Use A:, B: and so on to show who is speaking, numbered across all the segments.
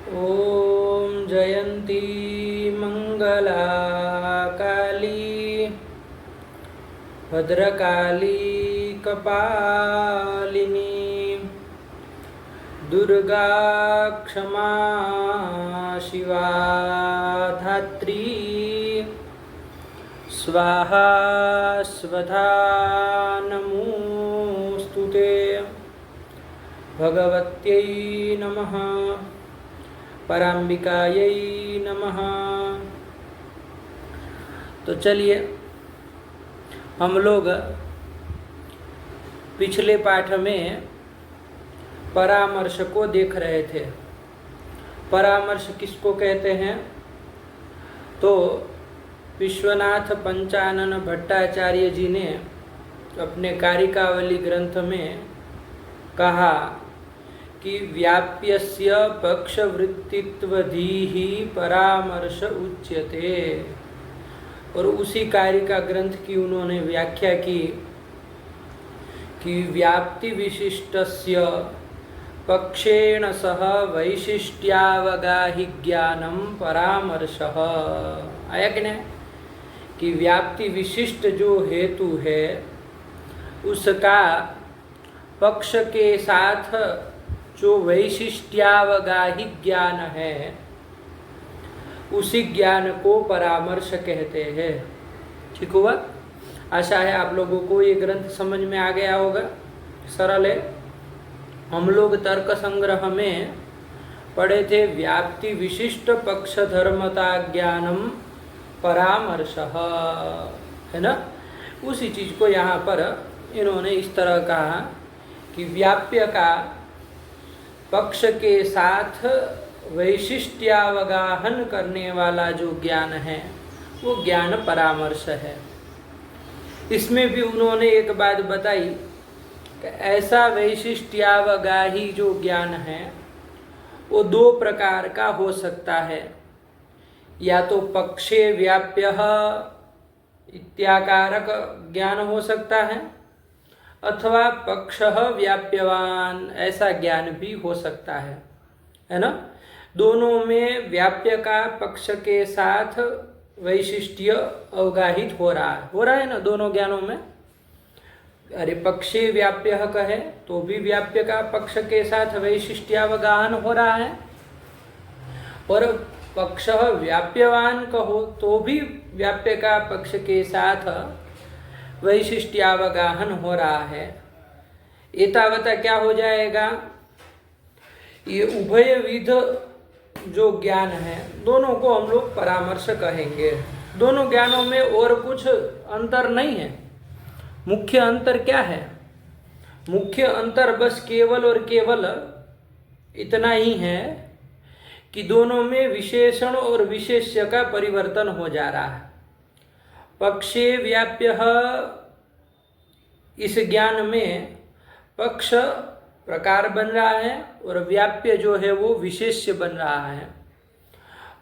A: ॐ जयन्ती मंगला काली भद्रकाली कपालिनी दुर्गा क्षमा शिवा धात्री स्वाहा स्वधा नमोस्तुते भगवत्यै नमः पराम्बिकायै नमः। तो चलिए हम लोग पिछले पाठ में परामर्श को देख रहे थे। परामर्श किसको कहते हैं? तो विश्वनाथ पंचानन भट्टाचार्य जी ने अपने कारिकावली ग्रंथ में कहा कि व्याप्यस्य पक्षवृत्तित्वधीः परामर्श उच्यते। और उसी कारिका ग्रंथ की उन्होंने व्याख्या की कि व्याप्ति विशिष्टस्य पक्षेण सह वैशिष्ट्यावगाहि ज्ञानम परामर्शः। आया कि नहीं? कि व्याप्ति विशिष्ट जो हेतु है उसका पक्ष के साथ जो वैशिष्ट्यावगाही ज्ञान है उसी ज्ञान को परामर्श कहते हैं। ठीक हुआ? आशा है आप लोगों को ये ग्रंथ समझ में आ गया होगा। सरल है। हम लोग तर्क संग्रह में पढ़े थे व्याप्ति विशिष्ट पक्ष धर्मता ज्ञानम परामर्श है ना। उसी चीज को यहाँ पर इन्होंने इस तरह कहा कि व्याप्य का पक्ष के साथ वैशिष्ट्यावगाहन करने वाला जो ज्ञान है वो ज्ञान परामर्श है। इसमें भी उन्होंने एक बात बताई कि ऐसा वैशिष्ट्यावगाही जो ज्ञान है वो दो प्रकार का हो सकता है। या तो पक्षे व्याप्य इत्याकारक ज्ञान हो सकता है अथवा पक्षः व्याप्यवान ऐसा ज्ञान भी हो सकता है ना। दोनों में व्याप्य का पक्ष के साथ वैशिष्ट्य अवगाहित हो रहा है ना दोनों ज्ञानों में। अरे पक्षे व्याप्य कहे तो भी व्याप्य का पक्ष के साथ वैशिष्ट्यावगाहन हो रहा है और पक्षः व्याप्यवान कहो तो भी व्याप्य का पक्ष के साथ वैशिष्ट्यावगाहन हो रहा है। एतावता क्या हो जाएगा? ये उभय विध जो ज्ञान है दोनों को हम लोग परामर्श कहेंगे। दोनों ज्ञानों में और कुछ अंतर नहीं है। मुख्य अंतर क्या है? मुख्य अंतर बस केवल और केवल इतना ही है कि दोनों में विशेषण और विशेष्य का परिवर्तन हो जा रहा है। पक्षे व्याप्य इस ज्ञान में पक्ष प्रकार बन रहा है और व्याप्य जो है वो विशेष्य बन रहा है।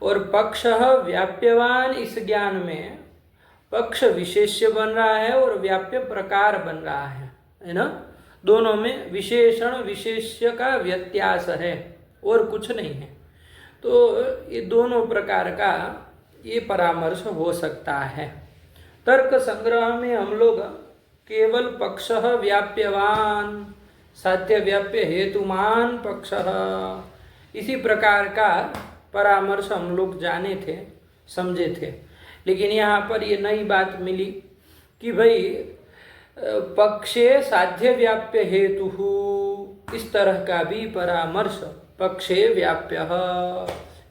A: और पक्ष व्याप्यवान इस ज्ञान में पक्ष विशेष्य बन रहा है और व्याप्य प्रकार बन रहा है ना। दोनों में विशेषण विशेष्य का व्यत्यास है और कुछ नहीं है। तो ये दोनों प्रकार का ये परामर्श हो सकता है। तर्क संग्रह में हम लोग केवल पक्षः व्याप्यवान साध्य व्याप्य हेतुमान पक्षः इसी प्रकार का परामर्श हम लोग जाने थे, समझे थे। लेकिन यहाँ पर ये नई बात मिली कि भाई पक्षे साध्य व्याप्य हेतु इस तरह का भी परामर्श, पक्षे व्याप्य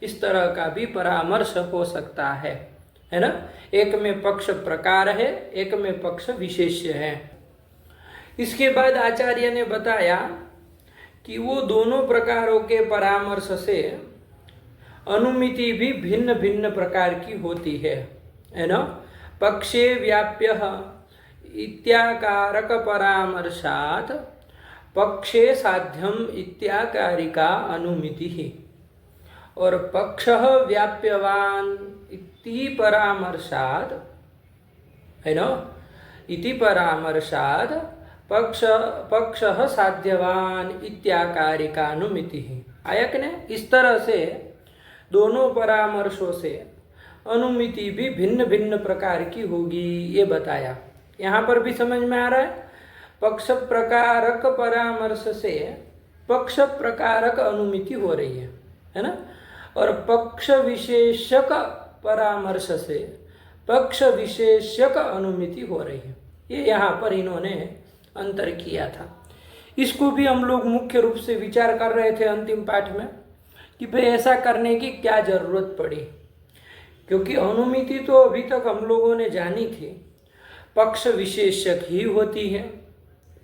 A: इस तरह का भी परामर्श हो सकता है ना। एक में पक्ष प्रकार है, एक में पक्ष विशेष्य है। इसके बाद आचार्य ने बताया कि वो दोनों प्रकारों के परामर्श से अनुमिति भी भिन्न भिन्न प्रकार की होती है ना। पक्षे व्याप्य इत्याकारक परामर्शात पक्षे साध्यम इत्याकारिका अनुमिति ही और पक्षः व्याप्यवान इति परामर्शाद है ना। इति परामर्शाद पक्षः साध्यवान इत्याकारिकानुमिति। आया कि नहीं। इस तरह से दोनों परामर्शों से अनुमिति भी भिन्न भिन्न प्रकार की होगी, ये बताया। यहाँ पर भी समझ में आ रहा है, पक्ष प्रकारक परामर्श से पक्ष प्रकारक अनुमिति हो रही है ना, और पक्ष विशेषक परामर्श से पक्ष विशेषक अनुमिति हो रही है। ये यहाँ पर इन्होंने अंतर किया था। इसको भी हम लोग मुख्य रूप से विचार कर रहे थे अंतिम पाठ में कि भाई ऐसा करने की क्या जरूरत पड़ी, क्योंकि अनुमिति तो अभी तक हम लोगों ने जानी थी पक्ष विशेषक ही होती है,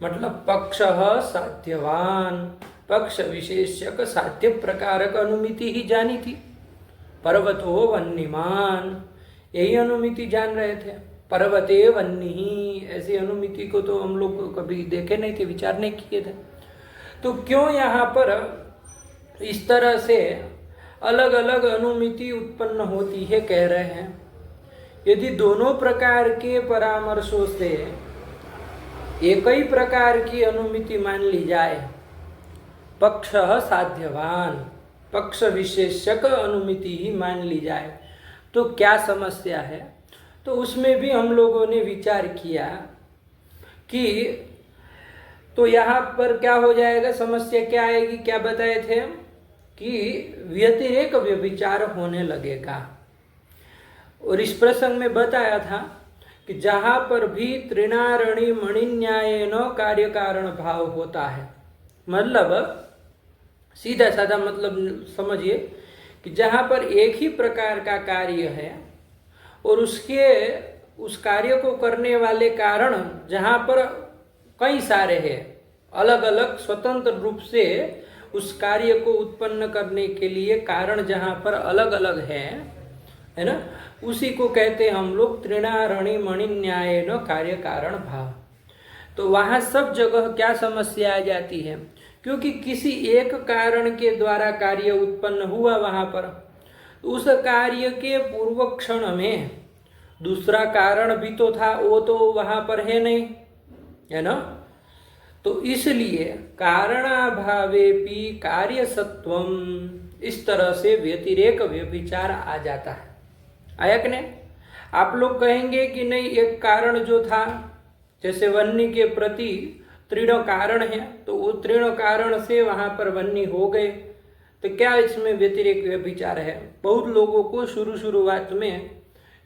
A: मतलब पक्ष साध्यवान, पक्ष विशेषक साध्य प्रकारक अनुमिति ही जानी थी। पर्वतो वन्यमान, यही अनुमिति जान रहे थे। पर्वते वन्नी, ऐसी अनुमिति को तो हम लोग कभी देखे नहीं थे, विचार नहीं किए थे। तो क्यों यहाँ पर इस तरह से अलग अलग अनुमिति उत्पन्न होती है, कह रहे हैं यदि दोनों प्रकार के परामर्शों से एक ही प्रकार की अनुमिति मान ली जाए, पक्ष साध्यवान, पक्ष विशेषक अनुमिति ही मान ली जाए, तो क्या समस्या है। तो उसमें भी हम लोगों ने विचार किया कि तो यहाँ पर क्या हो जाएगा, समस्या क्या आएगी, क्या बताए थे कि व्यतिरेक व्यभिचार होने लगेगा। और इस प्रसंग में बताया था कि जहाँ पर भी त्रिणारणी मणिन्यायेन कार्य कारण भाव होता है, मतलब सीधा साधा मतलब समझिए कि जहाँ पर एक ही प्रकार का कार्य है और उस कार्य को करने वाले कारण जहाँ पर कई सारे हैं, अलग अलग स्वतंत्र रूप से उस कार्य को उत्पन्न करने के लिए कारण जहाँ पर अलग अलग है ना, उसी को कहते हैं हम लोग त्रिणारणी मणिन्यायेन कार्य कारण भाव। तो वहाँ सब जगह क्या समस्या आ जाती है, क्योंकि किसी एक कारण के द्वारा कार्य उत्पन्न हुआ वहाँ पर, उस कार्य के पूर्व क्षण में दूसरा कारण भी तो था, वो तो वहाँ पर है नहीं, है ना। तो इसलिए कारणाभावेपि कार्य सत्वम, इस तरह से व्यतिरेक व्यभिचार आ जाता है। आया कि नहीं। आप लोग कहेंगे कि नहीं, एक कारण जो था जैसे वन्नी के प्रति तृण कारण है, तो वो तृण कारण से वहाँ पर वन्नी हो गए, तो क्या इसमें व्यतिरेक व्यभिचार है। बहुत लोगों को शुरुआत में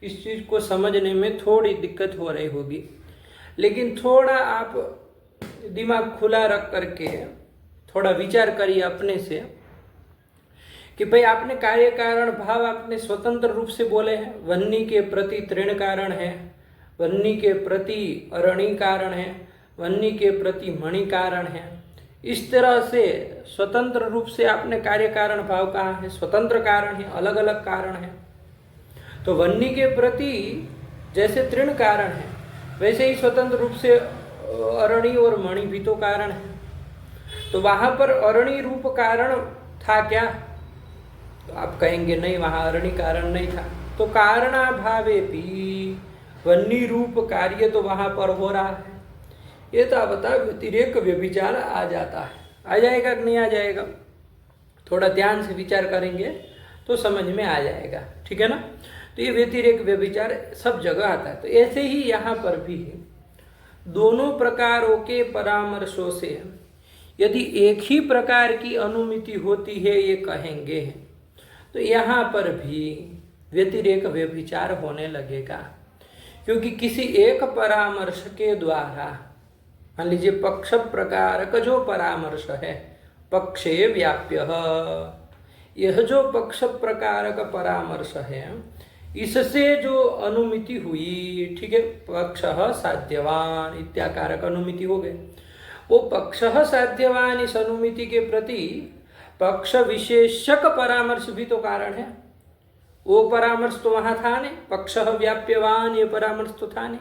A: इस चीज़ को समझने में थोड़ी दिक्कत हो रही होगी, लेकिन थोड़ा आप दिमाग खुला रख करके थोड़ा विचार करिए अपने से कि भाई आपने कार्य कारण भाव आपने स्वतंत्र रूप से बोले हैं, वन्नी के प्रति तृण कारण है, वन्नी के प्रति अरणि कारण है, वन्नी के प्रति मणि कारण है। इस तरह से स्वतंत्र रूप से आपने कार्य कारण भाव कहा है, स्वतंत्र कारण है, अलग अलग कारण है। तो वन्नी के प्रति जैसे तृण कारण है, वैसे ही स्वतंत्र रूप से अरणि और मणि भी तो कारण है। तो वहाँ पर अरणि रूप कारण था क्या, तो आप कहेंगे नहीं, वहाँ अरणि कारण नहीं था। तो कारणाभावेपि वन्नी रूप कार्य तो वहाँ पर हो रहा है, ये तो बता व्यतिरेक व्यभिचार आ जाता है। आ जाएगा कि नहीं आ जाएगा, थोड़ा ध्यान से विचार करेंगे तो समझ में आ जाएगा, ठीक है ना। तो ये व्यतिरेक व्यभिचार सब जगह आता है। तो ऐसे ही यहाँ पर भी दोनों प्रकारों के परामर्शों से यदि एक ही प्रकार की अनुमिति होती है, ये कहेंगे, तो यहाँ पर भी व्यतिरेक व्यभिचार होने लगेगा, क्योंकि किसी एक परामर्श के द्वारा, मान लीजिए पक्ष प्रकारक जो परामर्श है, पक्षे व्याप्य, यह जो पक्ष प्रकारक परामर्श है, इससे जो अनुमिति हुई, ठीक है, पक्ष साध्यवान इत्याकारक अनुमिति हो गए, वो पक्ष साध्यवान इस अनुमिति के प्रति पक्ष विशेषक परामर्श भी तो कारण है। वो परामर्श तो वहाँ था नहीं, पक्ष व्याप्यवान ये परामर्श तो था नहीं।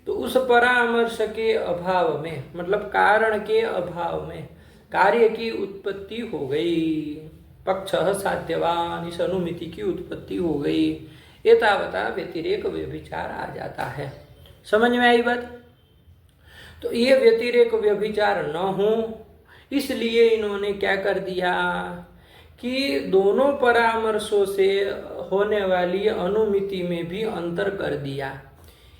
A: तो उस परामर्श के अभाव में, मतलब कारण के अभाव में कार्य की उत्पत्ति हो गई, पक्ष साध्यवान इस अनुमिति की उत्पत्ति हो गई, एतावता व्यतिरेक व्यभिचार आ जाता है। समझ में आई बात। तो ये व्यतिरेक व्यभिचार न हो, इसलिए इन्होंने क्या कर दिया कि दोनों परामर्शों से होने वाली अनुमिति में भी अंतर कर दिया,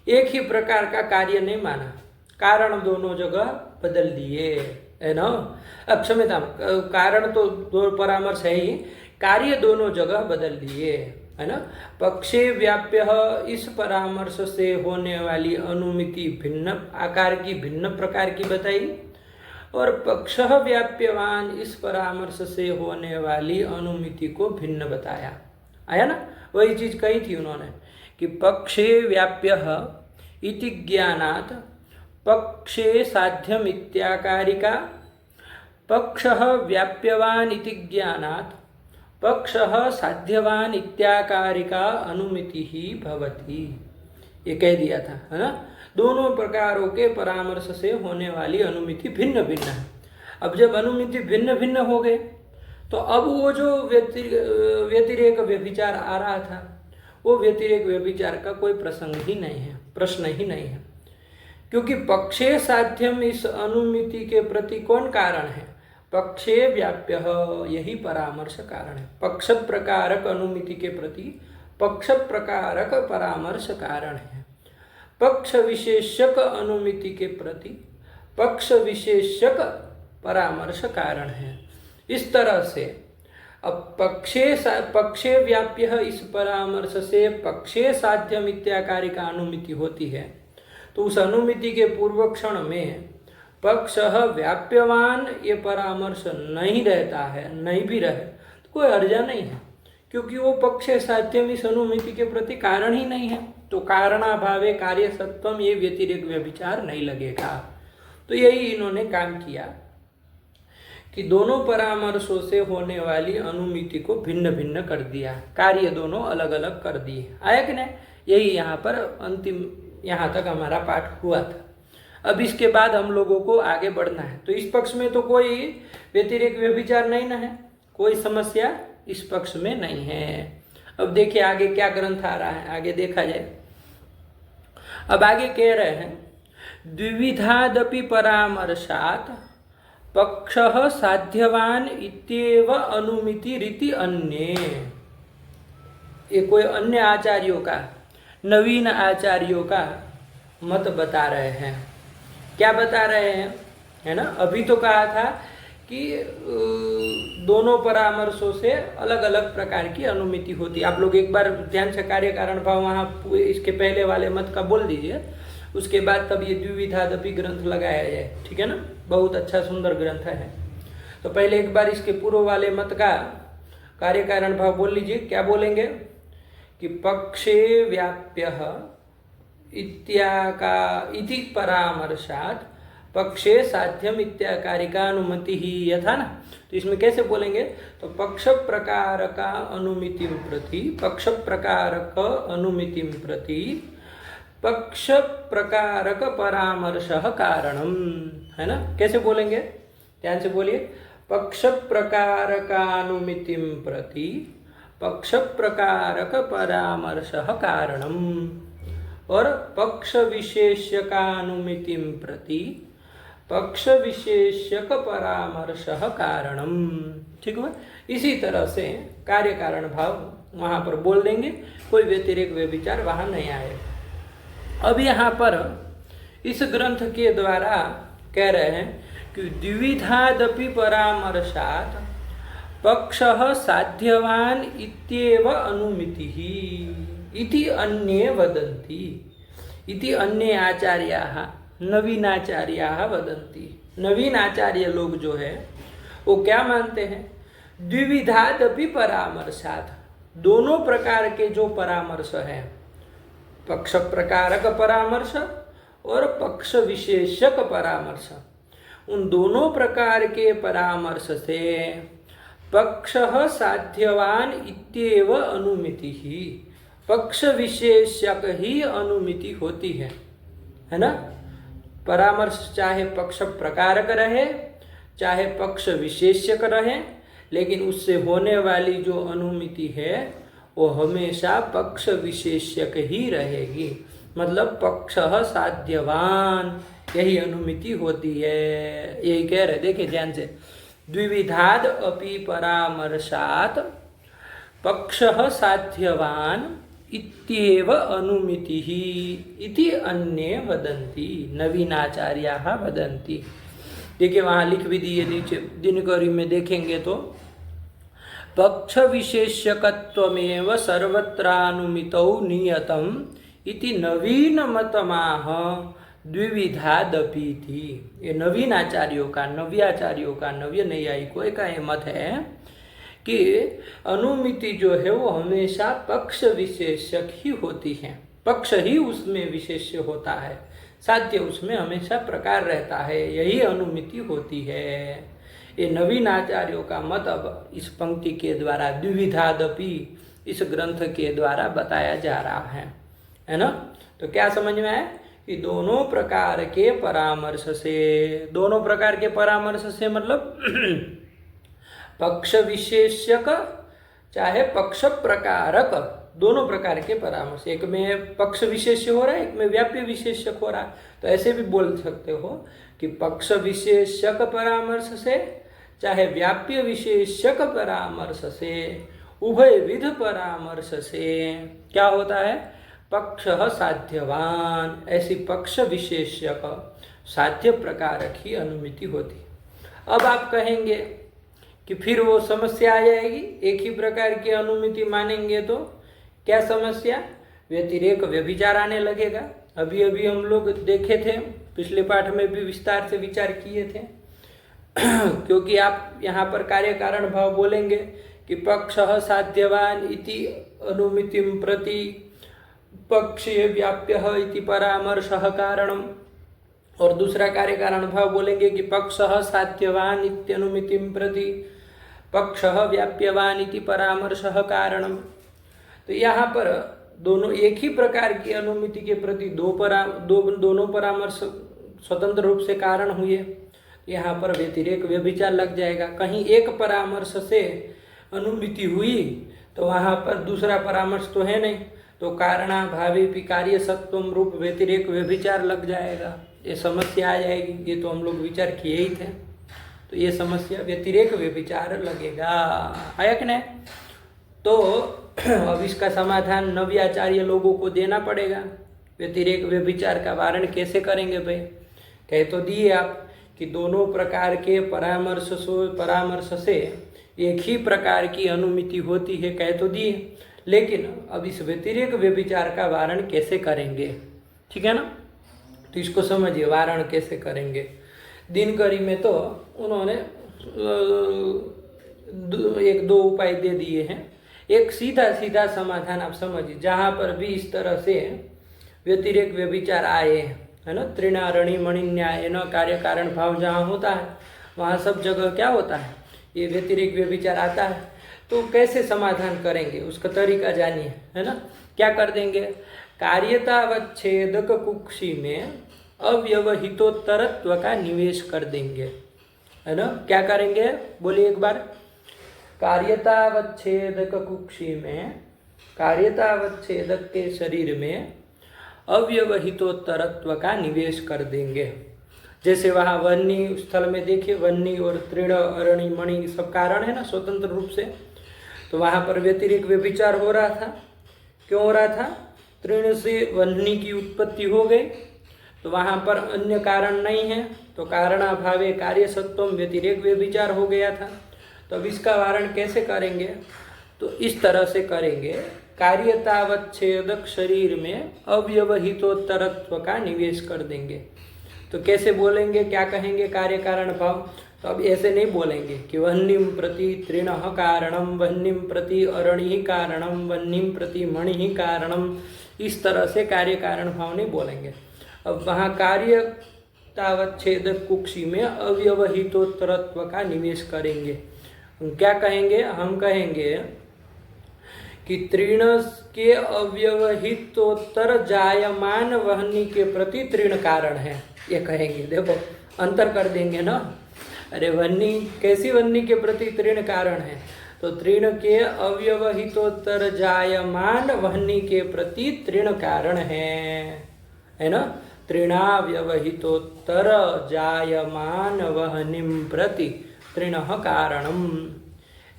A: एक ही प्रकार का कार्य नहीं माना, कारण दोनों जगह बदल दिए, है ना। अब क्षम्यता, कारण तो दो परामर्श है ही, कार्य दोनों जगह बदल दिए, है ना। पक्षे व्याप्य, इस परामर्श से होने वाली अनुमिति भिन्न आकार की, भिन्न प्रकार की बताई, और पक्ष व्याप्यवान, इस परामर्श से होने वाली अनुमिति को भिन्न बताया। आया ना, वही चीज कही थी उन्होंने कि पक्षे व्याप्य इति ज्ञानात् पक्षे साध्यम इत्याकारिका, पक्ष व्याप्यवान इति ज्ञानात् पक्ष साध्यवान इत्याकारिका अनुमिति ही भवति, ये कह दिया था, है ना। दोनों प्रकारों के परामर्श से होने वाली अनुमिति भिन्न भिन्न है। अब जब अनुमिति भिन्न भिन्न हो गए तो अब वो जो व्यतिरेक व्यभिचार आ रहा था, वो व्यतिरेक व्यभिचार का कोई प्रसंग ही नहीं है, प्रश्न ही नहीं है, क्योंकि पक्षे साध्यम इस अनुमिति के प्रति कौन कारण है? पक्षे व्याप्य, यही परामर्श कारण है। पक्ष प्रकारक अनुमिति के प्रति पक्ष प्रकारक परामर्श कारण है। पक्ष विशेषक अनुमिति के प्रति पक्ष विशेषक परामर्श कारण है। इस तरह से अब पक्षे व्याप्य, इस परामर्श से पक्षे साध्यम इत्याकारिक अनुमिति होती है, तो उस अनुमिति के पूर्व क्षण में पक्ष व्याप्यवान ये परामर्श नहीं रहता है, नहीं भी रहे तो कोई हर्जा नहीं है, क्योंकि वो पक्षे साध्यम इस अनुमिति के प्रति कारण ही नहीं है, तो कारणाभावे कार्य सत्वम, ये व्यतिरेक व्यभिचार नहीं लगेगा। तो यही इन्होंने काम किया कि दोनों परामर्शों से होने वाली अनुमिति को भिन्न भिन्न कर दिया, कार्य दोनों अलग अलग कर दिए। आया कि नहीं? यही यहाँ पर अंतिम, यहाँ तक हमारा पाठ हुआ था। अब इसके बाद हम लोगों को आगे बढ़ना है। तो इस पक्ष में तो कोई व्यतिरेक व्यभिचार नहीं ना है, कोई समस्या इस पक्ष में नहीं है। अब देखिए आगे क्या ग्रंथ आ रहा है, आगे देखा जाए। अब आगे कह रहे हैं द्विविधादपि परामर्शात् पक्षः साध्यवान इत्येव अनुमिति रीति अन्ये। ये कोई अन्य आचार्यों का, नवीन आचार्यों का मत बता रहे हैं। क्या बता रहे हैं, है ना। अभी तो कहा था कि दोनों परामर्शों से अलग अलग प्रकार की अनुमिति होती है। आप लोग एक बार ध्यान से कार्य कारण भाव वहाँ इसके पहले वाले मत का बोल दीजिए, उसके बाद तब ये द्विविधादपि ग्रंथ लगाया जाए, ठीक है ना। बहुत अच्छा सुंदर ग्रंथ है। तो पहले एक बार इसके पूर्व वाले मत का कार्य कारण भाव बोल लीजिए। क्या बोलेंगे कि पक्षे व्याप्य इति परामर्शात् पक्षे साध्यम इत्याकारिका अनुमति ही, यथा ना। तो इसमें कैसे बोलेंगे, तो पक्ष प्रकारक अनुमितिं प्रति पक्ष प्रकारक अनुमितिं प्रति पक्ष प्रकारक परामर्शः कारणम, है ना। कैसे बोलेंगे, ध्यान से बोलिए। पक्ष प्रकारकानुमितिं प्रति पक्ष प्रकारक परामर्शः कारणम, और पक्ष विशेष्यकानुमितिं प्रति पक्ष विशेष्यक परामर्शः कारणम। ठीक है। इसी तरह से कार्य कारण भाव वहाँ पर बोल देंगे, कोई व्यतिरेक व्यभिचार वहाँ नहीं आए। अब यहाँ पर इस ग्रंथ के द्वारा कह रहे हैं कि द्विविधादपि परामर्शात् पक्षः साध्यवान इत्येव अनुमितिः इति अन्ये वदन्ति। इति अन्ये आचार्याः, नवीन आचार्याः वदन्ति। नवीन आचार्य लोग जो है वो क्या मानते हैं, द्विविधादपि परामर्शात्, दोनों प्रकार के जो परामर्श है, पक्ष प्रकारक परामर्श और पक्ष विशेषक परामर्श, उन दोनों प्रकार के परामर्श से पक्षः साध्यवान इत्येव अनुमिति ही, पक्ष विशेषक ही अनुमिति होती है ना। परामर्श चाहे पक्ष प्रकारक रहे चाहे पक्ष विशेषक रहे, लेकिन उससे होने वाली जो अनुमिति है वो हमेशा पक्ष विशेषक ही रहेगी। मतलब पक्षः साध्यवान, यही अनुमिति होती है। यही कह रहे, देखिए ध्यान से, द्विविधाद अपि परामर्शात् पक्षः साध्यवान् इत्येव अनुमितिः इति अन्ये वदन्ति, नवीनाचार्याः वदन्ति। देखिए वहाँ लिख भी दिए नीचे, दिनकरी में देखेंगे तो पक्ष विशेष्यकत्वमेव सर्वत्रानुमितौ नियतम् इति नवीन मतमाह द्विविधादपि थी। ये नवीन आचार्यों का, नव्याचार्यों का, नव्य नैयायिकों का ये मत है कि अनुमिति जो है वो हमेशा पक्ष विशेषक ही होती है, पक्ष ही उसमें विशेष्य होता है, साध्य उसमें हमेशा प्रकार रहता है, यही अनुमिति होती है। ये नवीन आचार्यों का मत अब इस पंक्ति के द्वारा द्विविधादपि इस ग्रंथ के द्वारा बताया जा रहा है ना। तो क्या समझ में आया कि दोनों प्रकार के परामर्श से, दोनों प्रकार के परामर्श से मतलब पक्ष विशेषक चाहे पक्ष प्रकारक, दोनों प्रकार के परामर्श, एक में पक्ष विशेष्य हो रहा है, एक में व्याप्य विशेषक हो रहा है। तो ऐसे भी बोल सकते हो कि पक्ष विशेषक परामर्श से चाहे व्याप्य विशेषक परामर्श से, उभय विध परामर्श से क्या होता है, पक्ष साध्यवान, ऐसी पक्ष विशेषक साध्य प्रकारक ही अनुमिति होती। अब आप कहेंगे कि फिर वो समस्या आ जाएगी, एक ही प्रकार की अनुमिति मानेंगे तो क्या समस्या, व्यतिरेक व्यभिचार आने लगेगा। अभी अभी हम लोग देखे थे, पिछले पाठ में भी विस्तार से विचार किए थे क्योंकि आप यहाँ पर कार्य कारण भाव बोलेंगे कि पक्षः साध्यवान इति अनुमितिं प्रति पक्षीय व्याप्यः इति परामर्शः कारणम, और दूसरा कार्य कारण भाव बोलेंगे कि पक्षः साध्यवान इत्यनुमितिं प्रति पक्षः व्याप्यवान इति परामर्शः कारणम। तो यहाँ पर दोनों एक ही प्रकार की अनुमिति के प्रति दोनों परामर्श स्वतंत्र रूप से कारण हुए। यहाँ पर व्यतिरेक व्यभिचार लग जाएगा। कहीं एक परामर्श से अनुमिति हुई तो वहाँ पर दूसरा परामर्श तो है नहीं, तो कारणाभावे कार्य सत्वम रूप व्यतिरेक व्यभिचार लग जाएगा, ये समस्या आ जाएगी। ये तो हम लोग विचार किए ही थे, तो ये समस्या व्यतिरेक व्यभिचार लगेगा, है कि नहीं। तो अब इसका समाधान नव्याचार्य लोगों को देना पड़ेगा। व्यतिरेक व्यभिचार का वारण कैसे करेंगे भाई, कह तो दिए आप कि दोनों प्रकार के परामर्श से एक ही प्रकार की अनुमिति होती है, कह तो दिए, लेकिन अब इस व्यतिरेक व्यभिचार का वारण कैसे करेंगे, ठीक है ना। तो इसको समझिए, वारण कैसे करेंगे। दिनकरी में तो उन्होंने एक दो उपाय दे दिए हैं। एक सीधा सीधा समाधान आप समझिए, जहाँ पर भी इस तरह से व्यतिरेक व्यभिचार आए, है ना, त्रिणारणी मणिन्याय न कार्य कारण भाव जहाँ होता है वहाँ सब जगह क्या होता है, ये व्यतिरेक व्यभिचार आता है। तो कैसे समाधान करेंगे उसका तरीका जानिए, है ना। क्या कर देंगे, कार्यतावच्छेदक कुक्षी में अव्यवहितोत्तरत्व का निवेश कर देंगे, है ना। क्या करेंगे बोलिए एक बार, कार्यतावच्छेदक कुक्षी में, कार्यतावच्छेदक के शरीर में अव्यवहितोत्तरत्व का निवेश कर देंगे। जैसे वहाँ वन्नी स्थल में देखिए, वन्नी और तृण अरणि मणि सब कारण है ना स्वतंत्र रूप से, तो वहाँ पर व्यतिरेक व्यभिचार हो रहा था। क्यों हो रहा था, तृण से वन्नी की उत्पत्ति हो गई, तो वहाँ पर अन्य कारण नहीं है, तो कारणाभावे कार्य सत्वम व्यतिरेक व्यभिचार हो गया था। तो अब इसका वारण कैसे करेंगे, तो इस तरह से करेंगे, कार्यतावच्छेदक शरीर में अव्यवहितोत्तरत्व का निवेश कर देंगे। तो कैसे बोलेंगे, क्या कहेंगे कार्य कारण भाव, तो अब ऐसे नहीं बोलेंगे कि वह्निम प्रति तृणः कारणम, वह्निम प्रति अरणि कारणम, वह्निम प्रति मणि कारणम, इस तरह से कार्य कारण भाव नहीं बोलेंगे। अब वहाँ कार्य तावच्छेदक कुक्षी में अव्यवहितोत्तरत्व का निवेश करेंगे। क्या कहेंगे, हम कहेंगे कि तृण के अव्यवहितोत्तर जायमान वह्नि के प्रति तृण कारण है, ये कहेंगे। देखो अंतर कर देंगे ना, अरे वह्नि कैसी वह्नि के प्रति तृण कारण है, तो तृण के अव्यवहितोत्तर जायमान वह्नि के प्रति तृण कारण है ना। तृणाव्यवहितोत्तर जायमान वह्निम प्रति तृणः कारणम।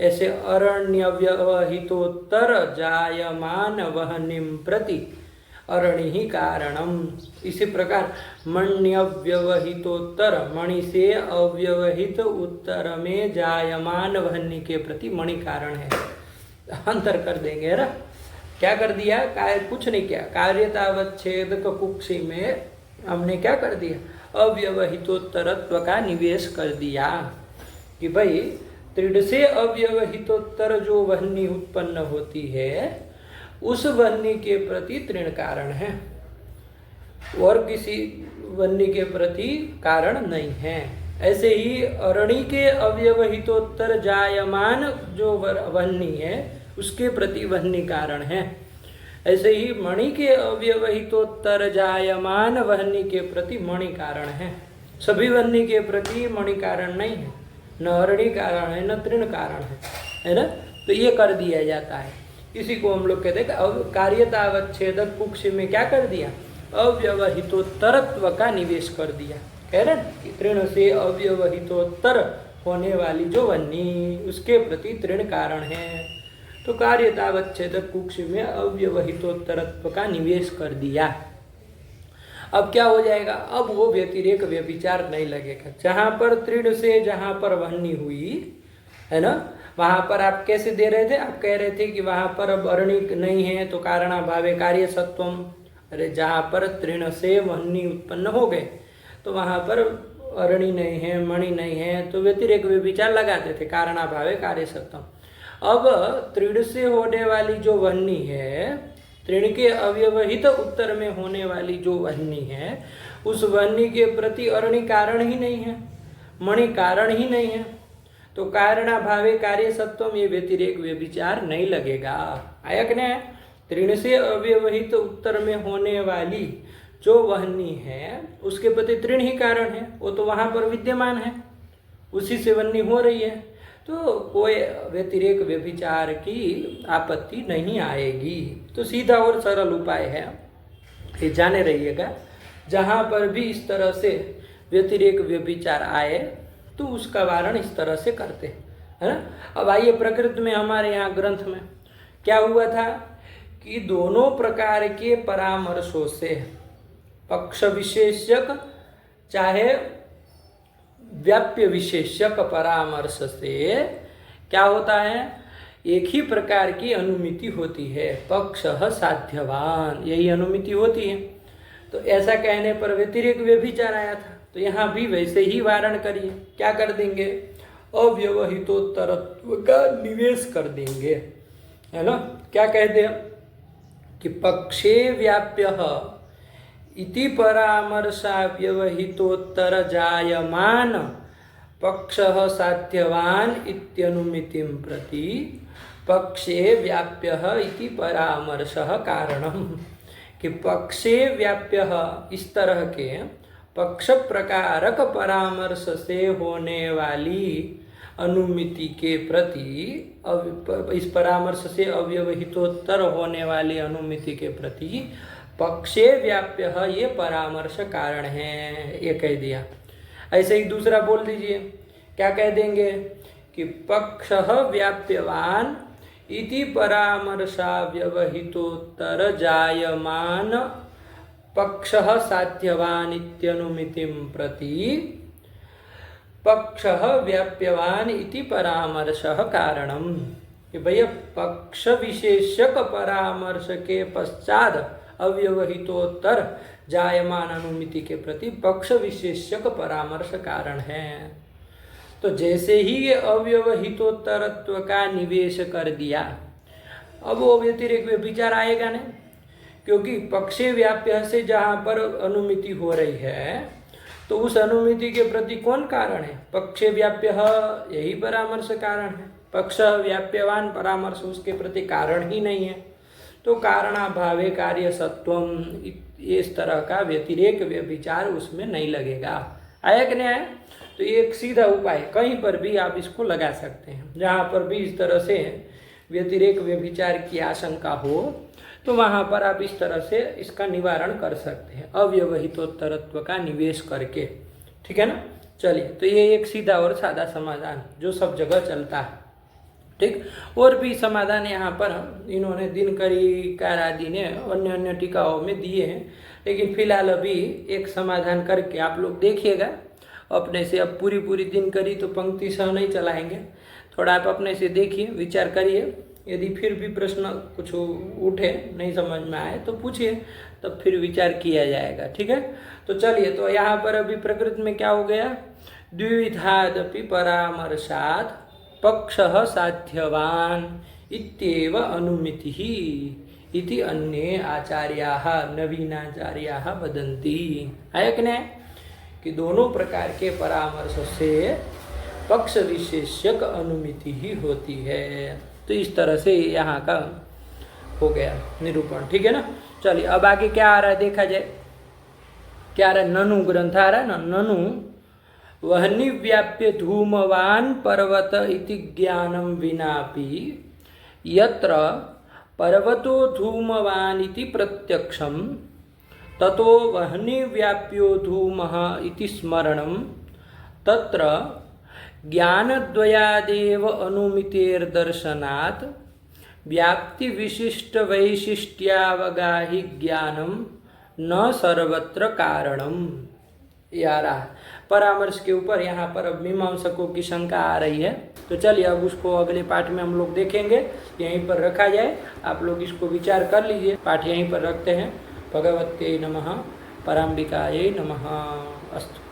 A: ऐसे अरण्यव्यवहितोत्तर जायमान वह्निं प्रति अरणि ही कारणम। इसी प्रकार मण्यव्यवहितोत्तर मणि से अव्यवहित उत्तर में जायमान वह्नि के प्रति मणि कारण है। अंतर कर देंगे है ना। क्या कर दिया, कुछ नहीं किया। कार्यतावच्छेदक कुक्षी में हमने क्या कर दिया, अव्यवहितोत्तरत्व का निवेश कर दिया कि भाई त्रिड से अव्यवहितोत्तर जो वह्नि उत्पन्न होती है उस वह्नि के प्रति तृण कारण है और किसी वह्नि के प्रति कारण नहीं है। ऐसे ही अरणि के अव्यवहितोत्तर जायमान जो वह्नि है उसके प्रति वह्नि कारण है। ऐसे ही मणि के अव्यवहितोत्तर जायमान वह्नि के प्रति मणि कारण है। सभी वह्नि के प्रति मणि कारण नहीं है, न अरणि कारण है न तृण कारण है ना। तो ये कर दिया जाता है। इसी को हम लोग कहते हैं कार्यतावच्छेदक कुक्षी में क्या कर दिया, अव्यवहितोत्तरत्व का निवेश कर दिया। कह रहे हैं कि तृण से अव्यवहितोत्तर होने वाली जो वह्नि उसके प्रति तृण कारण है। तो कार्यतावच्छेदक कुक्षी में अव्यवहितोत्तरत्व का निवेश कर दिया। अब क्या हो जाएगा, अब वो व्यतिरेक व्यभिचार नहीं लगेगा। जहाँ पर तृण से जहाँ पर वह्नि हुई है ना, वहाँ पर आप कैसे दे रहे थे, आप कह रहे थे कि वहाँ पर अब अरणि नहीं है तो कारणाभावे कार्य सत्वम। अरे जहाँ पर तृण से वह्नि उत्पन्न हो गए तो वहाँ पर अरणि नहीं है, मणि नहीं है, तो व्यतिरेक व्यभिचार लगाते थे कारणाभावे कार्य सत्वम। अब तृण से होने वाली जो वह्नि है, तृण के अव्यवहित उत्तर में होने वाली जो वह्नि है, उस वह्नि के प्रति अरणि कारण ही नहीं है, मणि कारण ही नहीं है, तो कारणाभावे कार्य सत्वम ये व्यतिरेक व्यभिचार नहीं लगेगा। आया कि नहीं? तृण से अव्यवहित उत्तर में होने वाली जो वह्नि है उसके प्रति तृण ही कारण है, वो तो वहाँ पर विद्यमान है, उसी से वह्नि हो रही है, तो कोई व्यतिरेक व्यभिचार की आपत्ति नहीं आएगी। तो सीधा और सरल उपाय है, ये जाने रहिएगा। जहाँ पर भी इस तरह से व्यतिरेक व्यभिचार आए तो उसका वारण इस तरह से करते हैं, है ना। अब आइए प्रकृति में हमारे यहाँ ग्रंथ में क्या हुआ था कि दोनों प्रकार के परामर्शों से पक्ष विशेषक चाहे व्याप्य विशेषक परामर्श से क्या होता है, एक ही प्रकार की अनुमिति होती है, पक्ष साध्यवान, यही अनुमिति होती है। तो ऐसा कहने पर व्यतिरेक व्यभिचार आया था, तो यहाँ भी वैसे ही वारण करिए। क्या कर देंगे, अव्यवहितोत्तरत्व का निवेश कर देंगे, है ना। क्या कहते हैं कि पक्षे व्याप्य इति परामर्शाव्यवहितोत्तर जायमान पक्षः साध्यवान इत्यनुमितिं प्रति पक्षे व्याप्यः इति परामर्शः कारणम। कि पक्षे व्याप्यः इस तरह के पक्ष प्रकारक परामर्श से होने वाली अनुमिति के प्रति, इस परामर्श से अव्यवहितोत्तर होने वाली अनुमिति के प्रति पक्षे व्याप्य ये परामर्श कारण है, ये कह दिया। ऐसे ही दूसरा बोल दीजिए, क्या कह देंगे कि पक्षः व्याप्यवान इति परामर्शाव्यवहितोत्तर जायमान पक्षः साध्यवान इत्यनुमितिं प्रति पक्षः व्याप्यवान इति परामर्शः कारणम। कि भैया पक्ष विशेषक परामर्श के पश्चात अव्यवहितोत्तर जायमान अनुमिति के प्रति पक्ष विशेषक परामर्श कारण है। तो जैसे ही ये अव्यवहितोत्तरत्व का निवेश कर दिया, अब वो व्यतिरेक व्यभिचार आएगा नहीं, क्योंकि पक्षे व्याप्य से जहाँ पर अनुमिति हो रही है तो उस अनुमिति के प्रति कौन कारण है, पक्षे व्याप्य, यही परामर्श कारण है। पक्ष व्याप्यवान परामर्श उसके प्रति कारण ही नहीं है, तो कारणाभावे कार्य सत्वम, इस तरह का व्यतिरेक व्यभिचार उसमें नहीं लगेगा। आया कि नहीं आया? तो ये एक सीधा उपाय, कहीं पर भी आप इसको लगा सकते हैं। जहाँ पर भी इस तरह से व्यतिरेक व्यभिचार की आशंका हो तो वहाँ पर आप इस तरह से इसका निवारण कर सकते हैं, अव्यवहितोत्तरत्व का निवेश करके। ठीक है ना। चलिए, तो ये एक सीधा और सादा समाधान जो सब जगह चलता है। ठीक, और भी समाधान यहाँ पर इन्होंने दिनकरी कार आदि ने अन्य अन्य टीकाओं में दिए हैं, लेकिन फिलहाल अभी एक समाधान करके आप लोग देखिएगा अपने से। अब पूरी दिनकरी तो पंक्ति सह नहीं चलाएंगे, थोड़ा आप अपने से देखिए, विचार करिए। यदि फिर भी प्रश्न कुछ उठे, नहीं समझ में आए तो पूछिए, तब फिर विचार किया जाएगा। ठीक है, तो चलिए, तो यहाँ पर अभी प्रकृति में क्या हो गया, द्विविधादपि परामर्शात् पक्षः साध्यवान् इत्येव अनुमितिः इति अन्ये आचार्याः नवीनाचार्याः वदन्ति। है कि नहीं, कि दोनों प्रकार के परामर्श से पक्ष विशेषक अनुमिति ही होती है। तो इस तरह से यहाँ का हो गया निरूपण। ठीक है ना, चलिए अब आगे क्या आ रहा है देखा जाए। क्या आ रहा है, ननु ग्रंथ आ रहा है ना, ननु वह्निव्याप्य धूमवान पर्वत इति ज्ञानम विनापि यत्र पर्वतो धूमवान इति प्रत्यक्षम ततो वह्निव्याप्यो धूमः इति स्मरणं तत्र ज्ञानद्वयादेव अनुमितेर्दर्शनात् व्याप्ति विशिष्ट वैशिष्ट्यावगाहि ज्ञानम न सर्वत्र कारणम। यारा परामर्श के ऊपर यहाँ पर अब मीमांसकों की शंका आ रही है, तो चलिए अब उसको अगले पाठ में हम लोग देखेंगे। यहीं पर रखा जाए, आप लोग इसको विचार कर लीजिए। पाठ यहीं पर रखते हैं। भगवते नमः, पराम्बिकायै नमः। अस्तु।